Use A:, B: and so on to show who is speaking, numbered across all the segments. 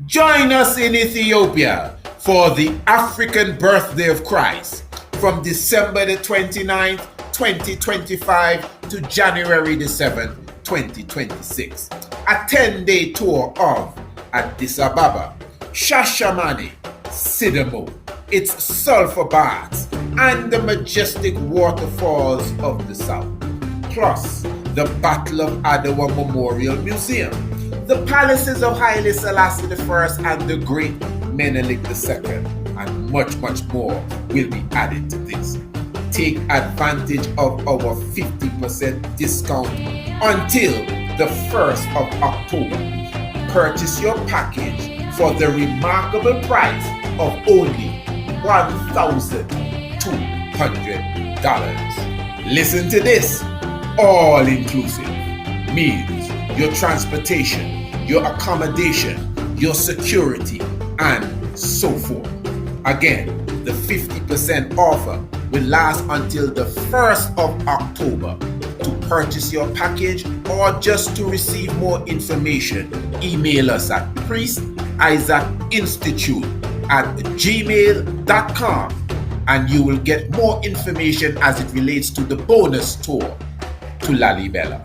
A: Join us in Ethiopia for the African birthday of Christ from December the 29th, 2025 to January the 7th, 2026. A 10-day tour of Addis Ababa, Shashamane, Sidamo, its sulfur baths, and the majestic waterfalls of the south. Plus, the Battle of Adwa Memorial Museum, the palaces of Haile Selassie I and the great Menelik II, and much, much more will be added to this. Take advantage of our 50% discount until the 1st of October. Purchase your package for the remarkable price of only $1,200. Listen to this. All inclusive means your transportation, your accommodation, your security, and so forth. Again, the 50% offer will last until the 1st of October. To purchase your package or just to receive more information, email us at priestisaacinstitute@gmail.com and you will get more information as it relates to the bonus tour to Lalibela,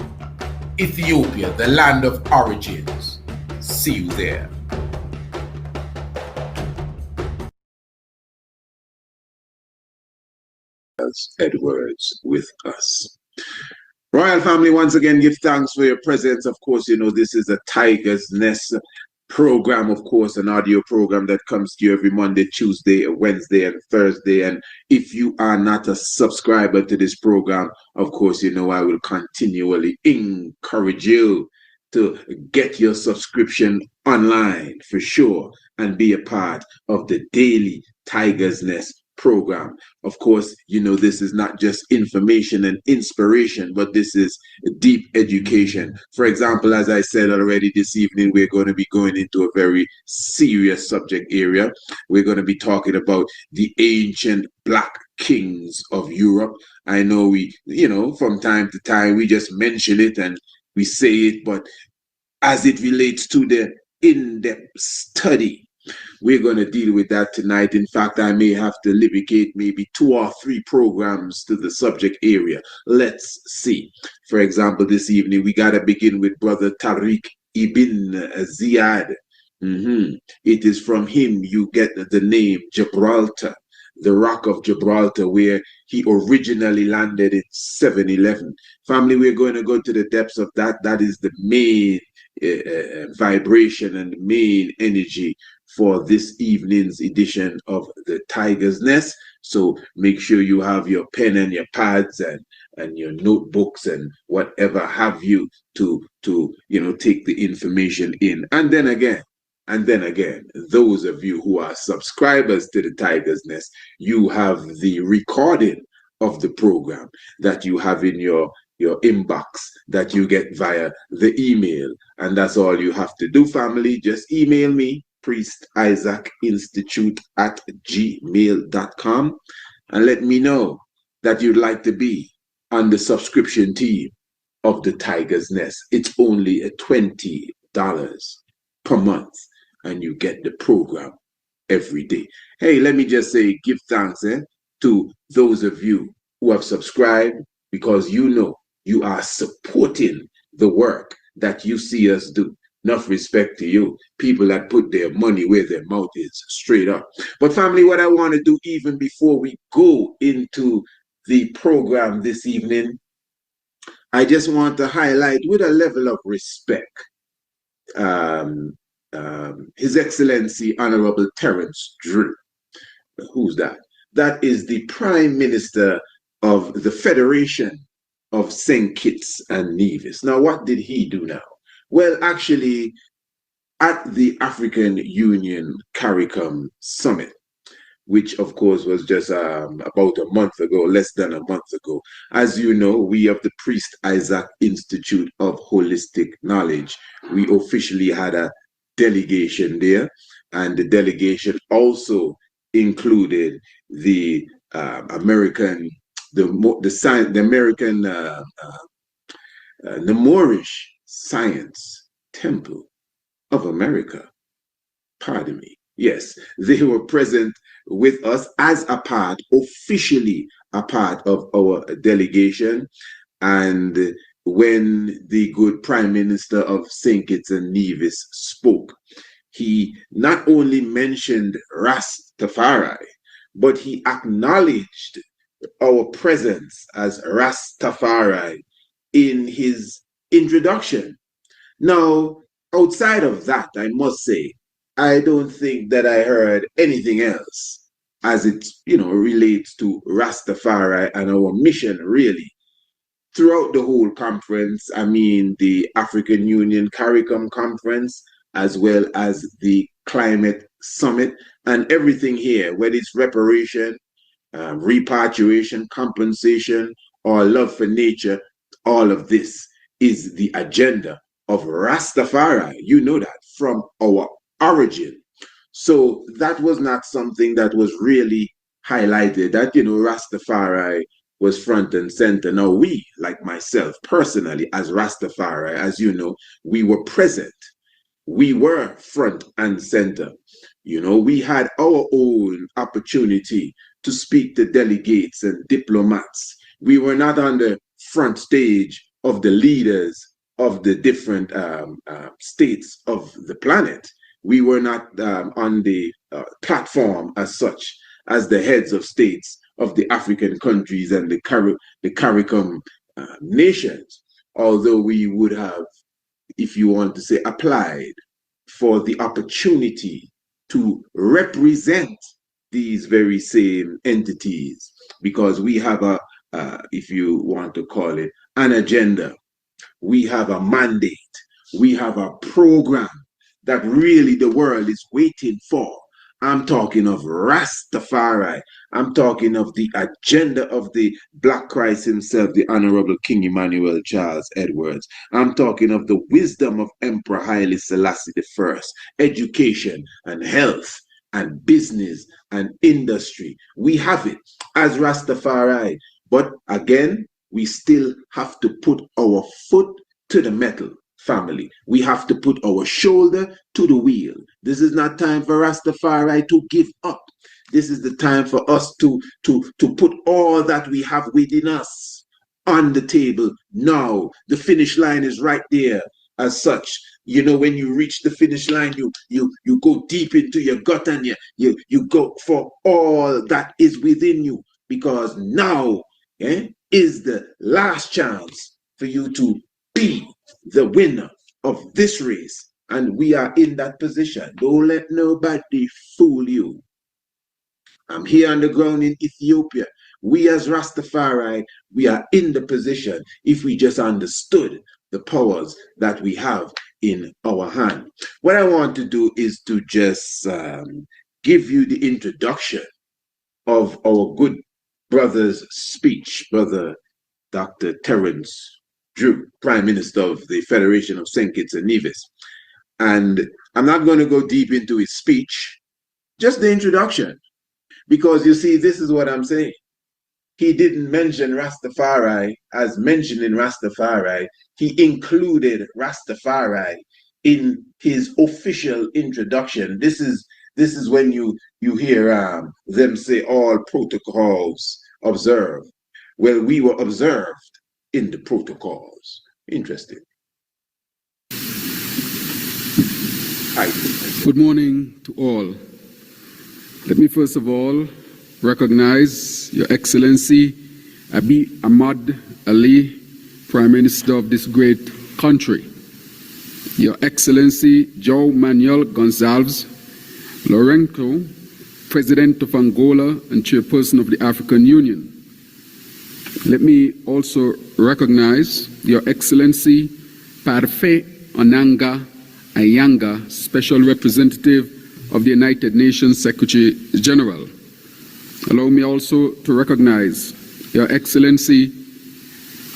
A: Ethiopia, the land of origins. See you there. Edwards with us. Royal family, once again, give thanks for your presence. Of course, you know, this is a Tiger's Nest program, of course, an audio program that comes to you every Monday, Tuesday, Wednesday, and Thursday. And if you are not a subscriber to this program, of course, you know, I will continually encourage you to get your subscription online for sure and be a part of the daily Tiger's Nest program. Of course, you know, this is not just information and inspiration, but this is deep education. For example, as I said already this evening, we're going to be going into a very serious subject area. We're going to be talking about the ancient Black kings of Europe. I know we, you know, from time to time, we just mention it and we say it, but as it relates to the in-depth study, we're going to deal with that tonight. In fact, I may have to dedicate maybe 2 or 3 programs to the subject area. Let's see. For example, this evening, we got to begin with Brother Tariq Ibn Ziyad. It is from him you get the name Gibraltar, the Rock of Gibraltar, where he originally landed in 711. Family, we're going to go to the depths of that. That is the main vibration and main energy for this evening's edition of the Tiger's Nest. So make sure you have your pen and your pads and your notebooks and whatever have you to you know, take the information in. And then again, those of you who are subscribers to the Tiger's Nest, you have the recording of the program that you have in your inbox that you get via the email. And that's all you have to do, family. Just email me, priestisaacinstitute@gmail.com, and let me know that you'd like to be on the subscription team of the Tiger's Nest. It's only $20 per month, and you get the program every day. Hey, let me just say, give thanks to those of you who have subscribed, because you know you are supporting the work that you see us do. Enough respect to you, people that put their money where their mouth is, straight up. But family, what I want to do even before we go into the program this evening, I just want to highlight with a level of respect His Excellency Honorable Terence Drew. Who's that? That is the Prime Minister of the Federation of St. Kitts and Nevis. Now, what did he do now? Well, actually, at the African Union Caricom Summit, which of course was just about a month ago, less than a month ago. As you know, we of the Priest Isaac Institute of Holistic Knowledge, we officially had a delegation there, and the delegation also included the American, the Moorish Science Temple of America. pardon me. Yes, they were present with us as a part, officially a part of our delegation. And when the good Prime Minister of St. Kitts and Nevis spoke, he not only mentioned Rastafari, but he acknowledged our presence as Rastafari in his introduction. Now, outside of that, I must say, I don't think that I heard anything else as it, relates to Rastafari and our mission, really. Throughout the whole conference, I mean, the African Union Caricom conference, as well as the climate summit, and everything here, whether it's reparation, repatriation, compensation, or love for nature, all of this is the agenda of Rastafari. You know that from our origin. So that was not something that was really highlighted, that, Rastafari was front and center. Now, we, like myself personally, as Rastafari, as you know, we were present. We were front and center. We had our own opportunity to speak to delegates and diplomats. We were not on the front stage of the leaders of the different states of the planet. We were not on the platform as such as the heads of states of the African countries and the Caricom nations, although we would have, if you want to say, applied for the opportunity to represent these very same entities, because we have if you want to call it, an agenda. We have a mandate. We have a program that really the world is waiting for. I'm talking of Rastafari. I'm talking of the agenda of the Black Christ himself, the Honorable King Emmanuel Charles Edwards. I'm talking of the wisdom of Emperor Haile Selassie I, education and health and business and industry. We have it as Rastafari. But again, we still have to put our foot to the metal. Family, we have to put our shoulder to the wheel. This is not time for Rastafari to give up. This is the time for us to put all that we have within us on the table now. The finish line is right there. As such, when you reach the finish line, you go deep into your gut and you go for all that is within you, because now is the last chance for you to be the winner of this race, and we are in that position. Don't let nobody fool you. I'm here on the ground in Ethiopia. We as Rastafari, we are in the position if we just understood the powers that we have in our hand. What I want to do is to just give you the introduction of our good brother's speech, Brother Dr. Terence Drew, Prime Minister of the Federation of St. Kitts and Nevis. And I'm not going to go deep into his speech, just the introduction, because you see, this is what I'm saying. He didn't mention Rastafari as mentioning Rastafari. He included Rastafari in his official introduction. This is when you hear them say all protocols observed. Well, we were observed in the protocols. Interesting. Hi.
B: Good morning to all. Let me first of all recognize Your Excellency Abiy Ahmed Ali, Prime Minister of this great country. Your Excellency João Manuel Gonçalves Lourenço, President of Angola and Chairperson of the African Union. Let me also recognize Your Excellency Parfait Onanga Ayanga, Special Representative of the United Nations Secretary General. Allow me also to recognize Your Excellency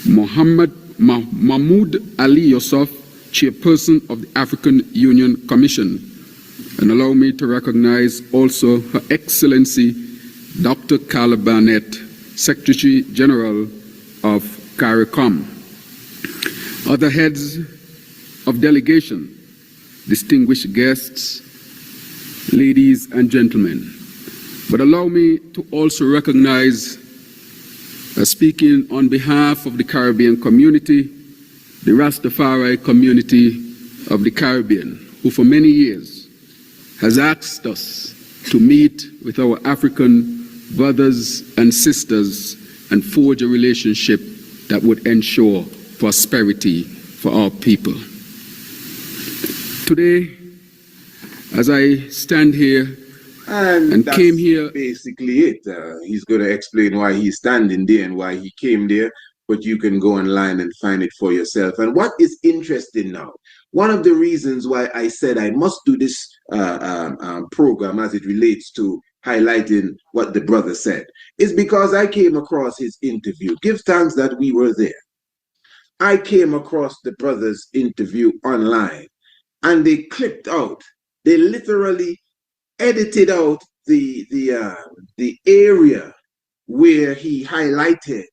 B: Mahmoud Ali Yusuf, Chairperson of the African Union Commission. And allow me to recognize also Her Excellency Dr. Carla Barnett, Secretary General of Caricom. Other heads of delegation, distinguished guests, ladies and gentlemen. But allow me to also recognize, speaking on behalf of the Caribbean community, the Rastafari community of the Caribbean, who for many years has asked us to meet with our African brothers and sisters and forge a relationship that would ensure prosperity for our people. Today, as I stand here and came here,
A: basically it. He's going to explain why he's standing there and why he came there, but you can go online and find it for yourself. And what is interesting now, one of the reasons why I said I must do this program as it relates to highlighting what the brother said is because I came across his interview. Give thanks that we were there. I came across the brother's interview online, and they clipped out, they literally edited out the area where he highlighted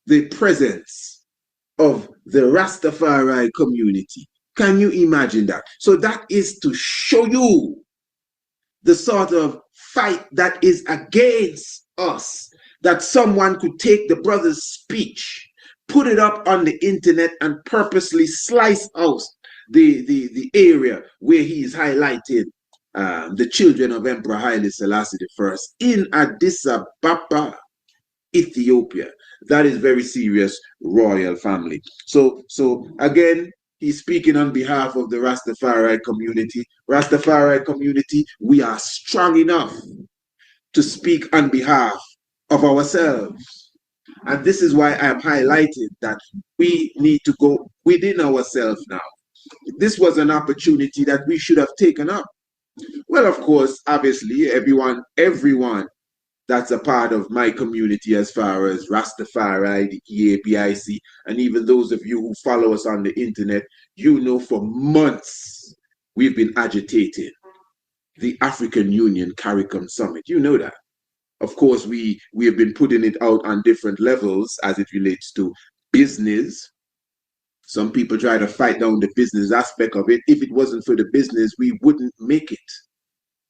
A: the presence of the Rastafari community. Can you imagine that? So that is to show you the sort of fight that is against us, that someone could take the brother's speech, put it up on the internet, and purposely slice out the area where he is highlighted the children of Emperor Haile Selassie I in Addis Ababa, Ethiopia. That is very serious, royal family. So again, he's speaking on behalf of the Rastafari community. Rastafari community, we are strong enough to speak on behalf of ourselves. And this is why I am highlighting that we need to go within ourselves now. This was an opportunity that we should have taken up. Well, of course, obviously, everyone that's a part of my community as far as Rastafari, the EABIC, and even those of you who follow us on the internet, you know for months we've been agitating the African Union Caricom Summit. You know that. Of course, we have been putting it out on different levels as it relates to business. Some people try to fight down the business aspect of it. If it wasn't for the business, we wouldn't make it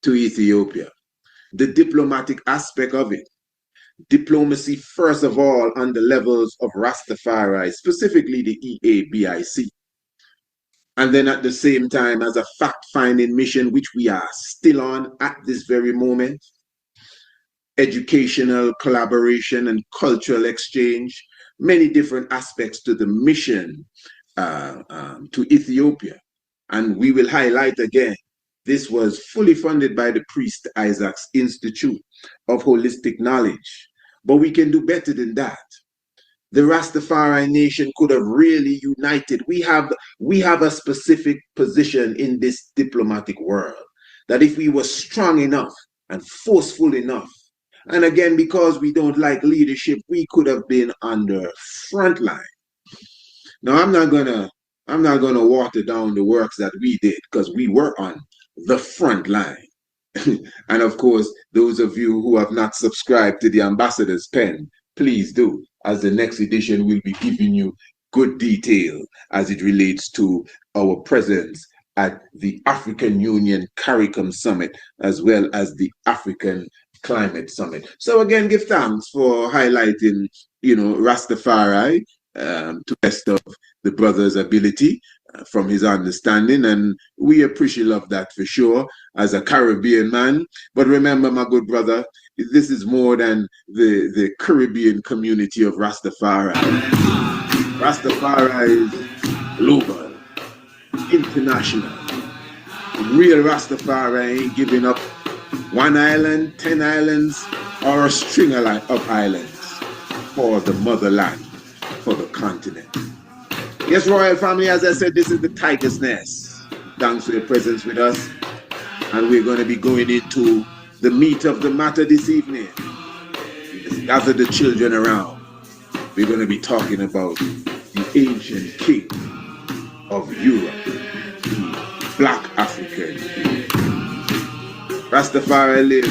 A: to Ethiopia. The diplomatic aspect of it. Diplomacy, first of all, on the levels of Rastafari, specifically the EABIC. And then at the same time, as a fact-finding mission, which we are still on at this very moment, educational collaboration and cultural exchange, many different aspects to the mission to Ethiopia. And we will highlight again, this was fully funded by the Priest Isaac's Institute of Holistic Knowledge. But we can do better than that. The Rastafari nation could have really united. We have a specific position in this diplomatic world that if we were strong enough and forceful enough, and again, because we don't like leadership, we could have been on the front line. Now, I'm not gonna water down the works that we did, because we were on the front line. And of course, those of you who have not subscribed to the Ambassador's Pen, please do, as the next edition will be giving you good detail as it relates to our presence at the African Union CARICOM Summit, as well as the African Climate Summit. So again, give thanks for highlighting, Rastafari to the best of the brother's ability from his understanding, and we appreciate that for sure as a Caribbean man. But remember, my good brother, this is more than the Caribbean community of Rastafari. Rastafari is global, international. Real Rastafari ain't giving up one island, 10 islands, or a string of islands for the motherland, for the continent. Yes, royal family, as I said, this is the Tiger's Nest. Thanks for your presence with us. And we're going to be going into the meat of the matter this evening. Let's gather the children around. We're going to be talking about the ancient king of Europe, the Black African. Rastafari live.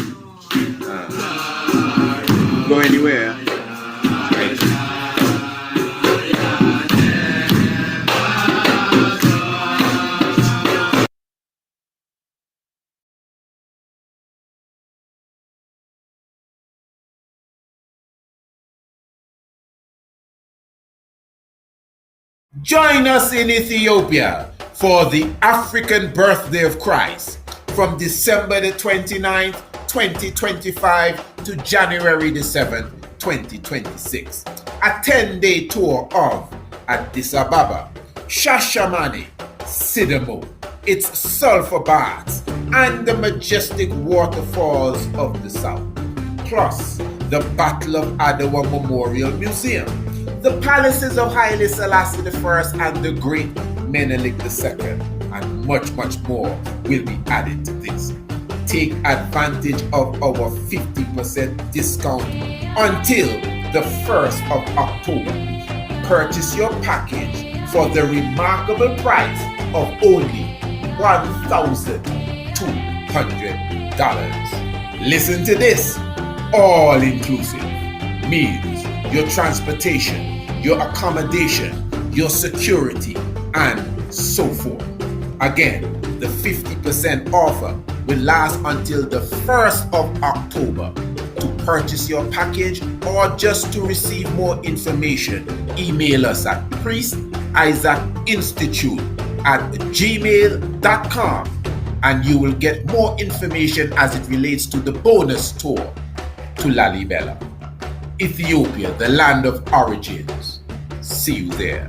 A: Go anywhere. Join us in Ethiopia for the African birthday of Christ from December the 29th, 2025 to January the 7th, 2026. A 10-day tour of Addis Ababa, Shashamane, Sidamo, its sulfur baths, and the majestic waterfalls of the south, plus the Battle of Adwa Memorial Museum, the palaces of Haile Selassie I and the great Menelik II, and much, much more will be added to this. Take advantage of our 50% discount until the 1st of October. Purchase your package for the remarkable price of only $1,200. Listen to this. All inclusive means your transportation, your accommodation, your security, and so forth. Again, the 50% offer will last until the 1st of October. To purchase your package or just to receive more information, email us at priestisaacinstitute@gmail.com and you will get more information as it relates to the bonus tour to Lalibela, Ethiopia, the land of origins. See you there.